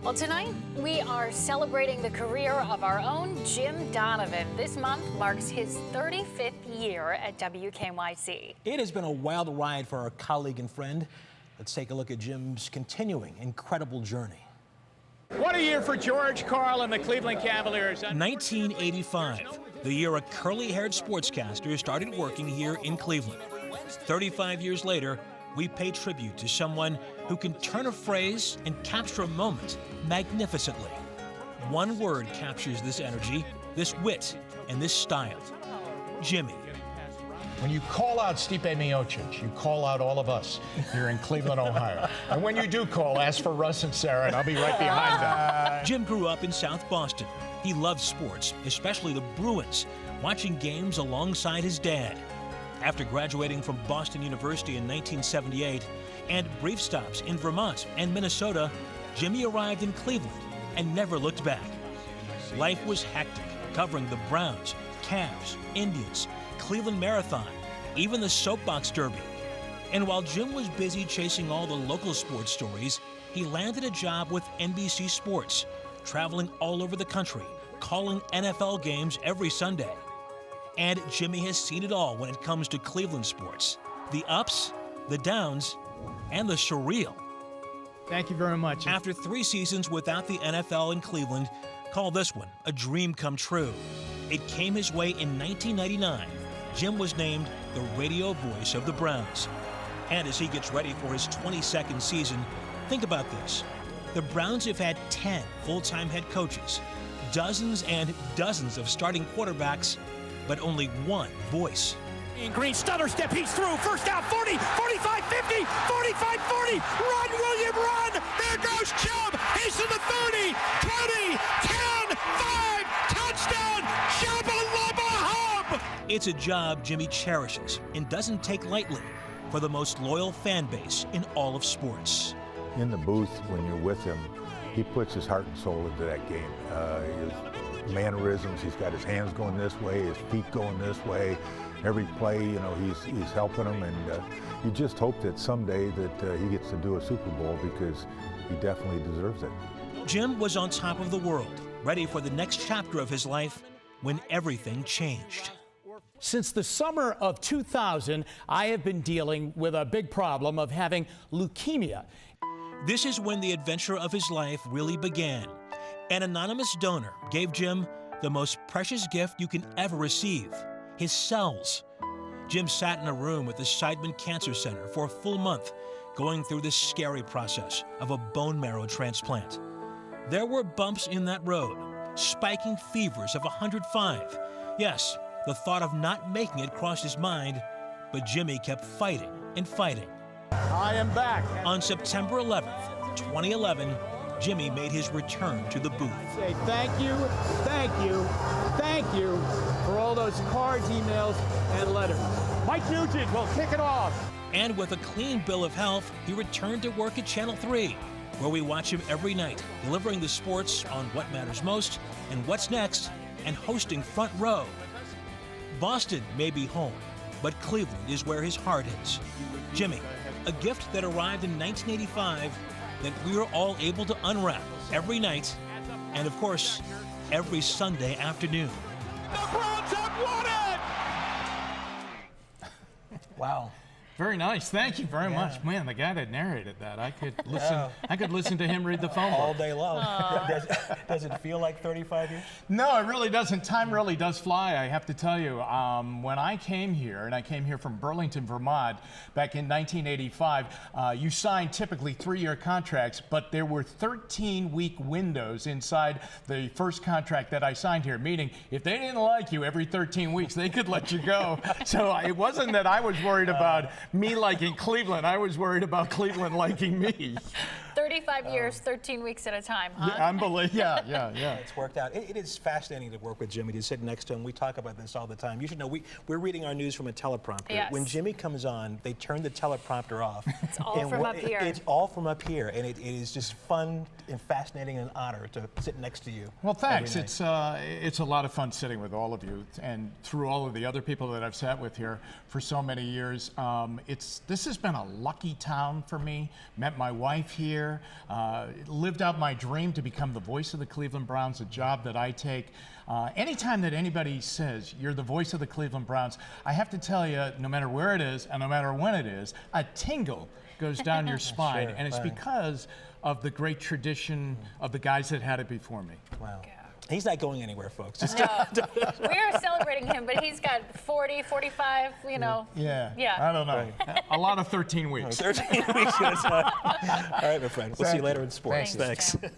Well, tonight we are celebrating the career of our own Jim Donovan. This month marks his 35th year at WKYC. It has been a wild ride for our colleague and friend. Let's take a look at Jim's continuing incredible journey. What a year for George Karl and the Cleveland Cavaliers. 1985, the year a curly-haired sportscaster started working here in Cleveland. 35 years later, we pay tribute to someone who can turn a phrase and capture a moment magnificently. One word captures this energy, this wit, and this style: Jimmy. When you call out Stipe Miocic, you call out all of us here in Cleveland, Ohio. And when you do call, ask for Russ and Sarah, and I'll be right behind them. Jim grew up in South Boston. He loved sports, especially the Bruins, watching games alongside his dad. After graduating from Boston University in 1978 and brief stops in Vermont and Minnesota, Jimmy arrived in Cleveland and never looked back. Life was hectic, covering the Browns, Cavs, Indians, Cleveland Marathon, even the Soapbox Derby. And while Jim was busy chasing all the local sports stories, he landed a job with NBC Sports, traveling all over the country, calling NFL games every Sunday. And Jimmy has seen it all when it comes to Cleveland sports: the ups, the downs, and the surreal. Thank you very much. After 3 seasons without the NFL in Cleveland, call this one a dream come true. It came his way in 1999. Jim was named the radio voice of the Browns. And as he gets ready for his 22nd season, think about this. The Browns have had 10 full-time head coaches, dozens and dozens of starting quarterbacks, but only one voice. Green stutter step, he's through. First down, 40, 45, 50, 45, 40. Run, William, run. There goes Chubb. He's to the 30, 20, 10, 5. Touchdown, Shabba-lubba hub. It's a job Jimmy cherishes and doesn't take lightly for the most loyal fan base in all of sports. In the booth, when you're with him, he puts his heart and soul into that game. His mannerisms, he's got his hands going this way, his feet going this way. Every play, you know, he's helping them, and you just hope that someday that he gets to do a Super Bowl, because he definitely deserves it. Jim was on top of the world, ready for the next chapter of his life when everything changed. Since the summer of 2000, I have been dealing with a big problem of having leukemia. This is when the adventure of his life really began. An anonymous donor gave Jim the most precious gift you can ever receive: his cells. Jim sat in a room at the Seidman Cancer Center for a full month, going through the scary process of a bone marrow transplant. There were bumps in that road, spiking fevers of 105. Yes, the thought of not making it crossed his mind, but Jimmy kept fighting and fighting. I am back. On September 11th, 2011, Jimmy made his return to the booth. Say thank you, thank you, thank you for all those cards, emails, and letters. Mike Nugent will kick it off. And with a clean bill of health, he returned to work at Channel 3, where we watch him every night, delivering the sports on What Matters Most and What's Next, and hosting Front Row. Boston may be home, but Cleveland is where his heart is. Jimmy, a gift that arrived in 1985 that we are all able to unwrap every night, and of course, every Sunday afternoon. The Browns have won it. Wow. Very nice. Thank you very much. Man, the guy that narrated that, I could listen to him read the phone book all day long. Does it feel like 35 years? No, it really doesn't. Time really does fly, I have to tell you. When I came here, and I came here from Burlington, Vermont, back in 1985, you signed typically 3-year contracts, but there were 13-week windows inside the first contract that I signed here, meaning if they didn't like you every 13 weeks, they could let you go. So it wasn't that I was worried about me liking Cleveland. I was worried about Cleveland liking me. 35 years, 13 weeks at a time, huh? Yeah, unbelievable. Yeah. It's worked out. It is fascinating to work with Jimmy, to sit next to him. We talk about this all the time. You should know, we're reading our news from a teleprompter. Yes. When Jimmy comes on, they turn the teleprompter off. It's all from up here. It's all from up here, and it is just fun and fascinating and an honor to sit next to you. Well, thanks. It's a lot of fun sitting with all of you, and through all of the other people that I've sat with here for so many years. This has been a lucky town for me. Met my wife here. lived out my dream to become the voice of the Cleveland Browns, a job that I take. Anytime that anybody says you're the voice of the Cleveland Browns, I have to tell you, no matter where it is and no matter when it is, a tingle goes down your spine, and it's because of the great tradition of the guys that had it before me. Wow. He's not going anywhere, folks. Just No, we're celebrating him, but he's got 40, 45, you know. Yeah. Yeah. I don't know. A lot of 13 weeks. 13 weeks at a time. All right, my friend. We'll see you later in sports. Thanks. Thanks.